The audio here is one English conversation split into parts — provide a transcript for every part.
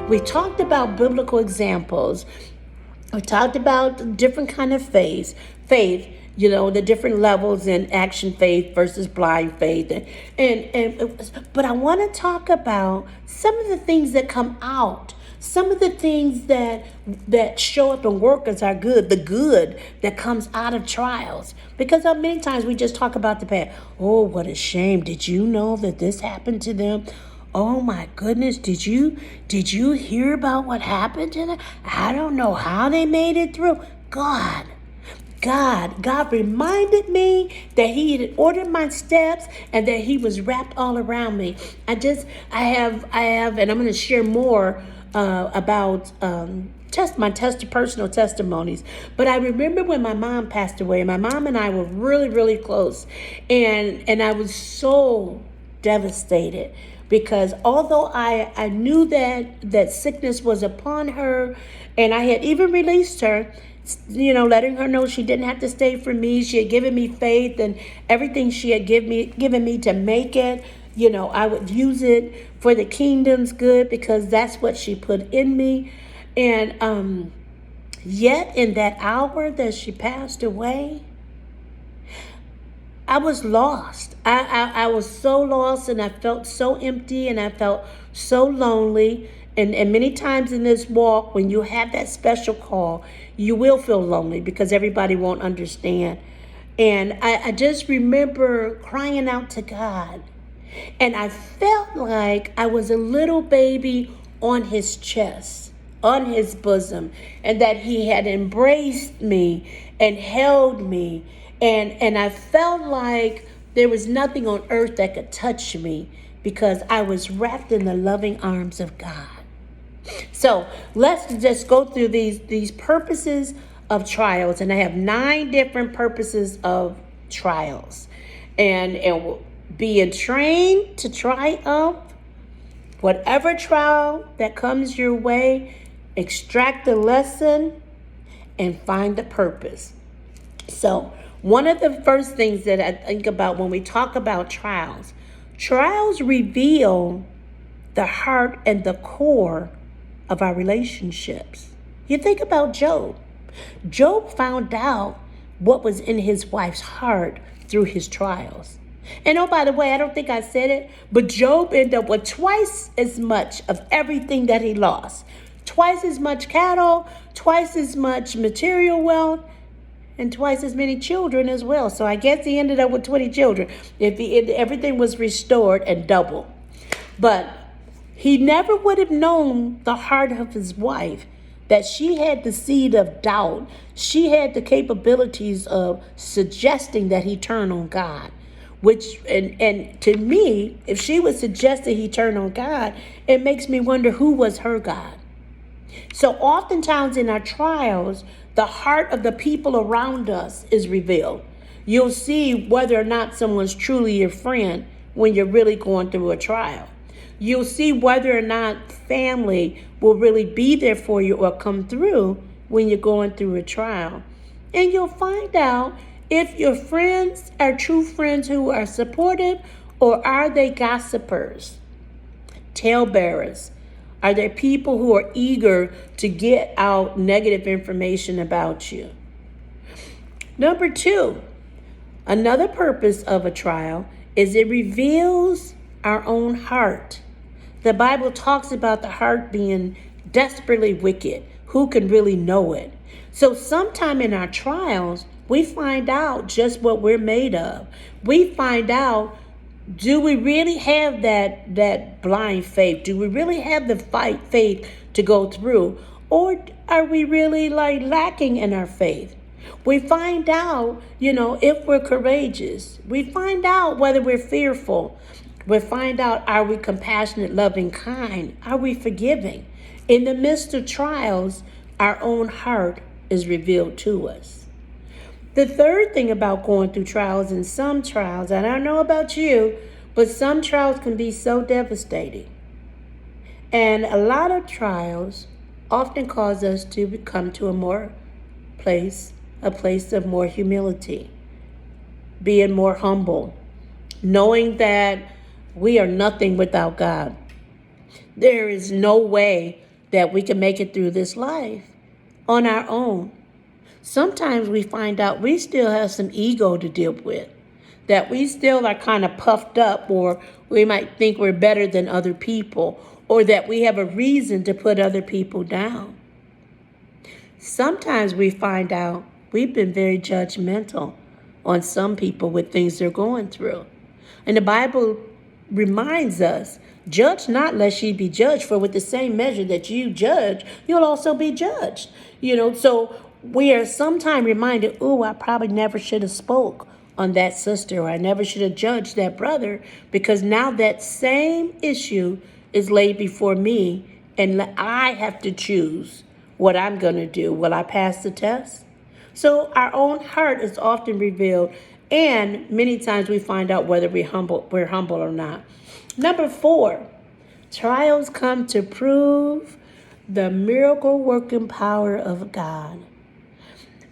We talked about biblical examples. We talked about different kind of faith, the different levels in action faith versus blind faith. But I want to talk about some of the things that come out, some of the things that show up and work as our good, the good that comes out of trials. Because many times we just talk about the past. Oh, what a shame. Did you know that this happened to them? Oh my goodness, did you hear about what happened to them? I don't know how they made it through. God reminded me that He had ordered my steps and that He was wrapped all around me. I have, and I'm going to share more about my personal testimonies. But I remember when my mom passed away. My mom and I were really, really close, and I was so devastated. Because although I knew that sickness was upon her, and I had even released her, letting her know she didn't have to stay for me. She had given me faith and everything she had given me to make it. I would use it for the kingdom's good because that's what she put in me. And yet in that hour that she passed away, I was lost. I was so lost, and I felt so empty, and I felt so lonely. And many times in this walk, when you have that special call, you will feel lonely because everybody won't understand. And I just remember crying out to God. And I felt like I was a little baby on His chest, on His bosom, and that He had embraced me and held me. And I felt like there was nothing on earth that could touch me because I was wrapped in the loving arms of God. So let's just go through these purposes of trials. And I have 9 different purposes of trials. And being trained to triumph, whatever trial that comes your way, extract the lesson and find the purpose. So one of the first things that I think about when we talk about trials reveal the heart and the core of our relationships. You think about Job. Job found out what was in his wife's heart through his trials. And oh, by the way, I don't think I said it, but Job ended up with twice as much of everything that he lost. Twice as much cattle, twice as much material wealth, and twice as many children as well. So I guess he ended up with 20 children if everything was restored and double. But he never would have known the heart of his wife, that she had the seed of doubt. She had the capabilities of suggesting that he turn on God. And to me, if she would suggest that he turn on God, it makes me wonder who was her God. So oftentimes in our trials, the heart of the people around us is revealed. You'll see whether or not someone's truly your friend when you're really going through a trial. You'll see whether or not family will really be there for you or come through when you're going through a trial. And you'll find out if your friends are true friends who are supportive, or are they gossipers, talebearers? Are there people who are eager to get out negative information about you? Number 2, another purpose of a trial is it reveals our own heart. The Bible talks about the heart being desperately wicked. Who can really know it? So sometime in our trials, we find out just what we're made of. We find out, do we really have that blind faith? Do we really have the faith to go through? Or are we really lacking in our faith? We find out, if we're courageous. We find out whether we're fearful. We find out, are we compassionate, loving, kind? Are we forgiving? In the midst of trials, our own heart is revealed to us. The third thing about going through trials, and some trials, and I don't know about you, but some trials can be so devastating. And a lot of trials often cause us to come to a place of more humility, being more humble, knowing that we are nothing without God. There is no way that we can make it through this life on our own. Sometimes we find out we still have some ego to deal with, that we still are kind of puffed up, or we might think we're better than other people, or that we have a reason to put other people down. Sometimes we find out we've been very judgmental on some people with things they're going through. And the Bible reminds us, judge not lest ye be judged, for with the same measure that you judge, you'll also be judged. So we are sometimes reminded, oh, I probably never should have spoke on that sister, or I never should have judged that brother, because now that same issue is laid before me, and I have to choose what I'm going to do. Will I pass the test? So our own heart is often revealed, and many times we find out whether we're humble or not. Number 4, trials come to prove the miracle working power of God.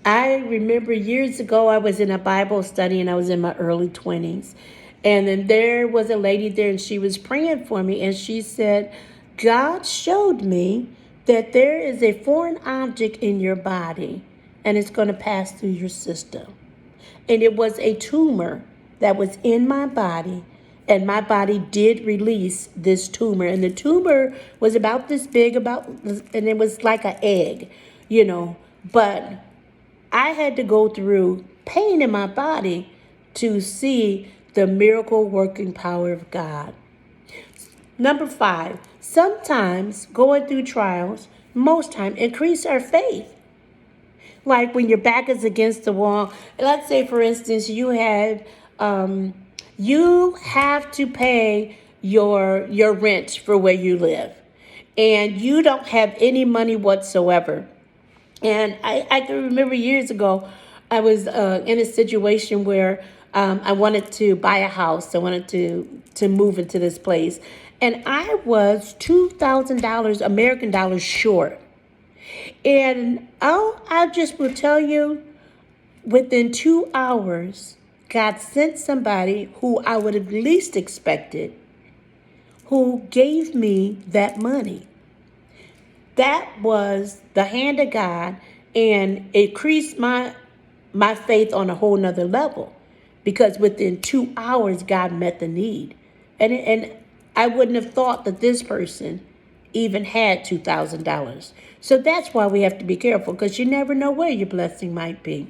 I remember years ago, I was in a Bible study and I was in my early 20s. And then there was a lady there and she was praying for me. And she said, God showed me that there is a foreign object in your body and it's going to pass through your system. And it was a tumor that was in my body. And my body did release this tumor. And the tumor was about this big, and it was like an egg, But I had to go through pain in my body to see the miracle working power of God. Number 5, sometimes going through trials, most time, increase our faith. Like when your back is against the wall. Let's say, for instance, you have to pay your rent for where you live, and you don't have any money whatsoever. And I can remember years ago, I was in a situation where I wanted to buy a house. I wanted to move into this place. And I was $2,000 American dollars short. And I just will tell you, within 2 hours, God sent somebody who I would have least expected, who gave me that money. That was the hand of God, and it increased my faith on a whole nother level, because within 2 hours, God met the need. And I wouldn't have thought that this person even had $2,000. So that's why we have to be careful, because you never know where your blessing might be.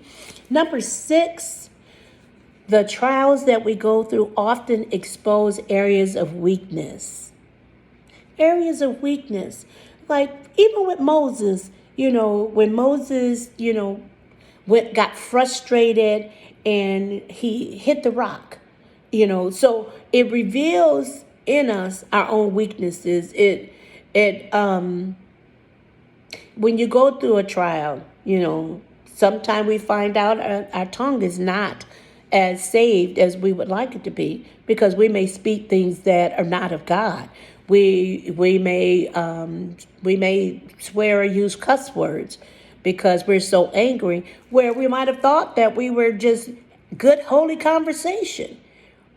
Number 6, the trials that we go through often expose areas of weakness. Areas of weakness. Like even with Moses, when Moses, got frustrated and he hit the rock, so it reveals in us our own weaknesses. When you go through a trial, sometimes we find out our tongue is not as saved as we would like it to be, because we may speak things that are not of God. We may swear or use cuss words because we're so angry, where we might have thought that we were just good, holy conversation.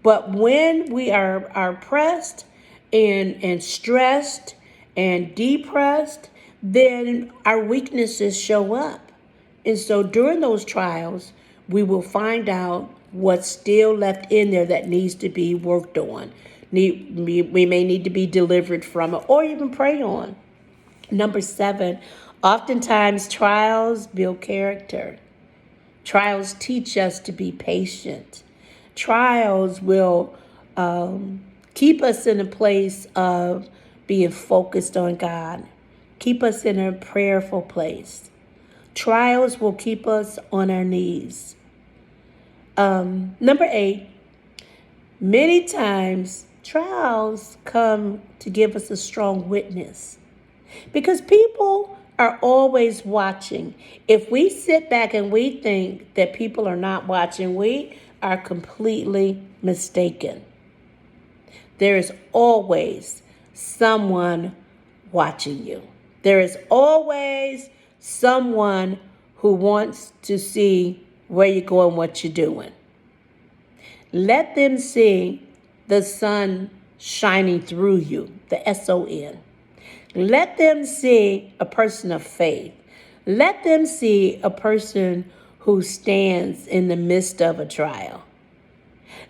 But when we are pressed and stressed and depressed, then our weaknesses show up. And so during those trials, we will find out what's still left in there that needs to be worked on. We may need to be delivered from it, or even pray on. Number 7, oftentimes trials build character. Trials teach us to be patient. Trials will keep us in a place of being focused on God. Keep us in a prayerful place. Trials will keep us on our knees. Number 8, many times trials come to give us a strong witness, because people are always watching. If we sit back and we think that people are not watching, we are completely mistaken. There is always someone watching you. There is always someone who wants to see where you're going, what you're doing. Let them see the sun shining through you, the S-O-N. Let them see a person of faith. Let them see a person who stands in the midst of a trial.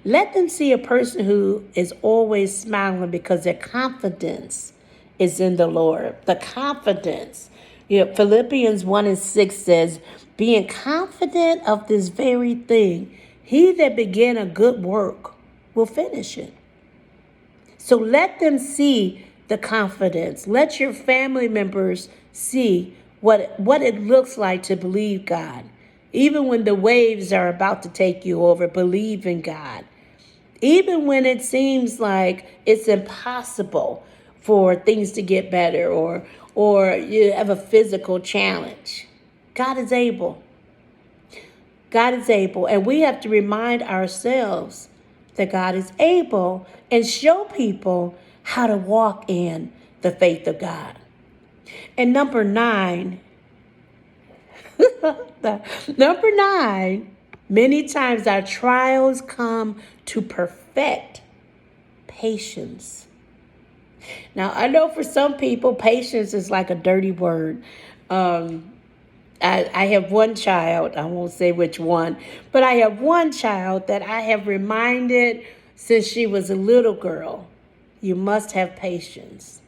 Let them see a person who is always smiling because their confidence is in the Lord. The confidence. Philippians 1:6 says, being confident of this very thing, he that began a good work will finish it. So let them see the confidence. Let your family members see what it looks like to believe God. Even when the waves are about to take you over, believe in God. Even when it seems like it's impossible for things to get better, or you have a physical challenge, God is able. God is able. And we have to remind ourselves that God is able and show people how to walk in the faith of God. And number 9, number 9, many times our trials come to perfect patience. Now, I know for some people, patience is like a dirty word. I have one child, I won't say which one, but I have one child that I have reminded since she was a little girl, you must have patience.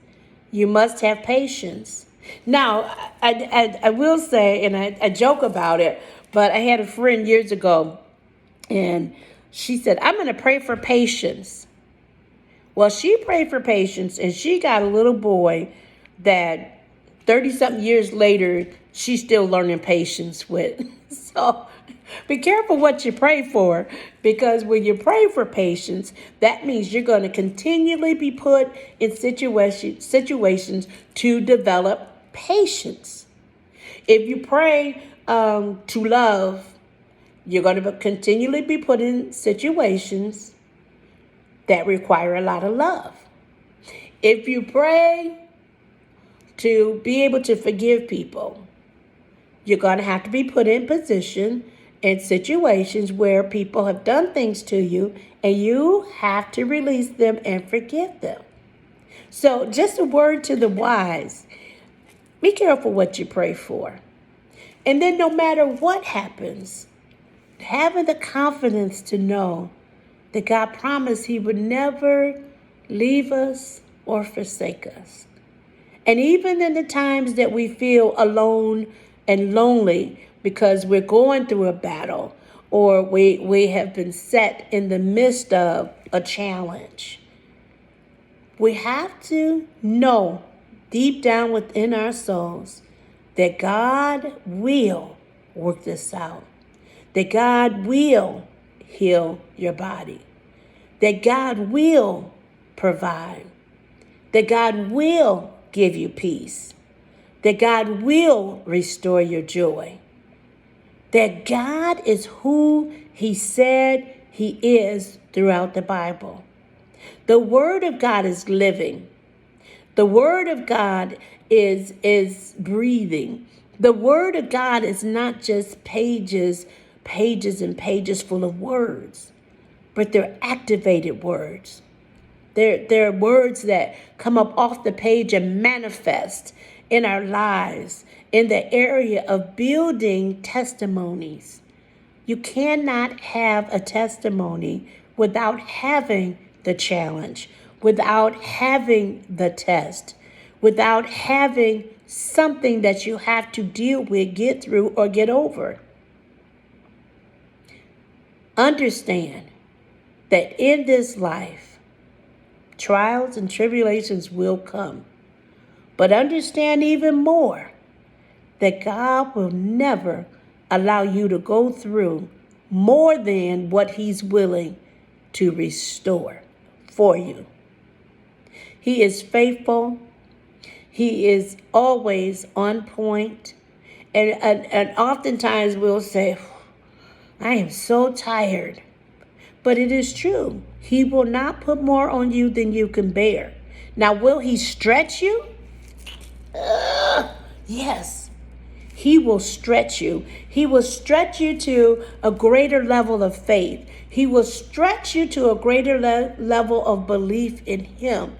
You must have patience. Now, I will say, and I joke about it, but I had a friend years ago, and she said, I'm going to pray for patience. Well, she prayed for patience, and she got a little boy that 30-something years later, she's still learning patience with. So be careful what you pray for, because when you pray for patience, that means you're going to continually be put in situations to develop patience. If you pray to love, you're going to continually be put in situations that require a lot of love. If you pray to be able to forgive people, you're going to have to be put in position in situations where people have done things to you, and you have to release them and forgive them. So just a word to the wise, be careful what you pray for. And then no matter what happens, having the confidence to know that God promised he would never leave us or forsake us. And even in the times that we feel alone and lonely because we're going through a battle, or we have been set in the midst of a challenge, we have to know deep down within our souls that God will work this out, that God will heal your body, that God will provide, that God will give you peace, that God will restore your joy, that God is who he said he is throughout the Bible. The Word of God is living. The Word of God is breathing. The Word of God is not just pages and pages full of words, but they're activated words. They're words that come up off the page and manifest in our lives in the area of building testimonies. You cannot have a testimony without having the challenge, without having the test, without having something that you have to deal with, get through, or get over. Understand that in this life, trials and tribulations will come. But understand even more that God will never allow you to go through more than what he's willing to restore for you. He is faithful. He is always on point. And oftentimes we'll say, I am so tired. But it is true. He will not put more on you than you can bear. Now, will he stretch you? Yes. He will stretch you. He will stretch you to a greater level of faith. He will stretch you to a greater level of belief in him.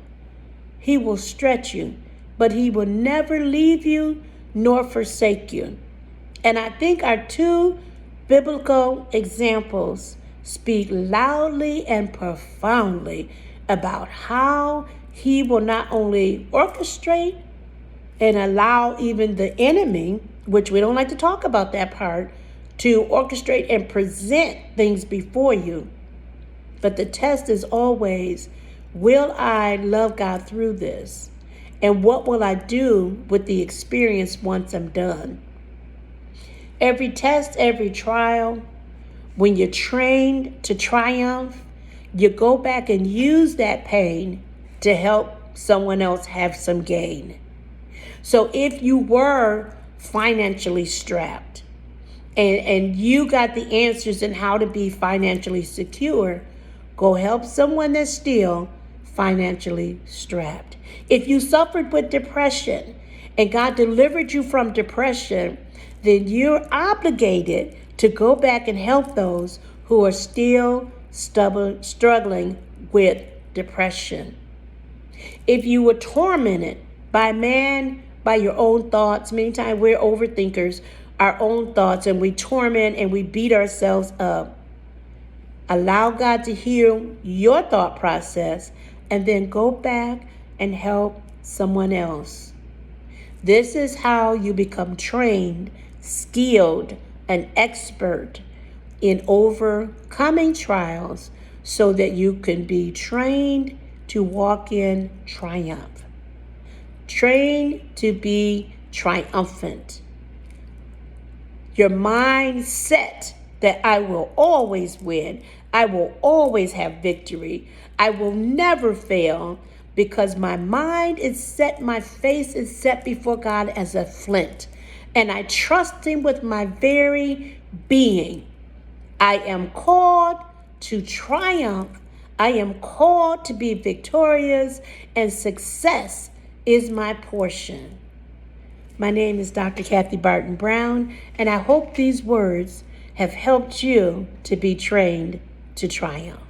He will stretch you. but he will never leave you nor forsake you. And I think our two biblical examples speak loudly and profoundly about how he will not only orchestrate and allow even the enemy, which we don't like to talk about that part, to orchestrate and present things before you. But the test is always, will I love God through this? And what will I do with the experience once I'm done? Every test, every trial, when you're trained to triumph, you go back and use that pain to help someone else have some gain. So if you were financially strapped and you got the answers in how to be financially secure, go help someone that's still financially strapped. If you suffered with depression and God delivered you from depression, then you're obligated to go back and help those who are still struggling with depression. If you were tormented by man, by your own thoughts, many times we're overthinkers, our own thoughts, and we torment and we beat ourselves up. Allow God to heal your thought process and then go back and help someone else. This is how you become trained, skilled, and expert in overcoming trials so that you can be trained to walk in triumph. Trained to be triumphant. Your mind set that I will always win. I will always have victory. I will never fail because my mind is set, my face is set before God as a flint. And I trust him with my very being. I am called to triumph. I am called to be victorious, and success is my portion. My name is Dr. Kathy Barton Brown, and I hope these words have helped you to be trained to triumph.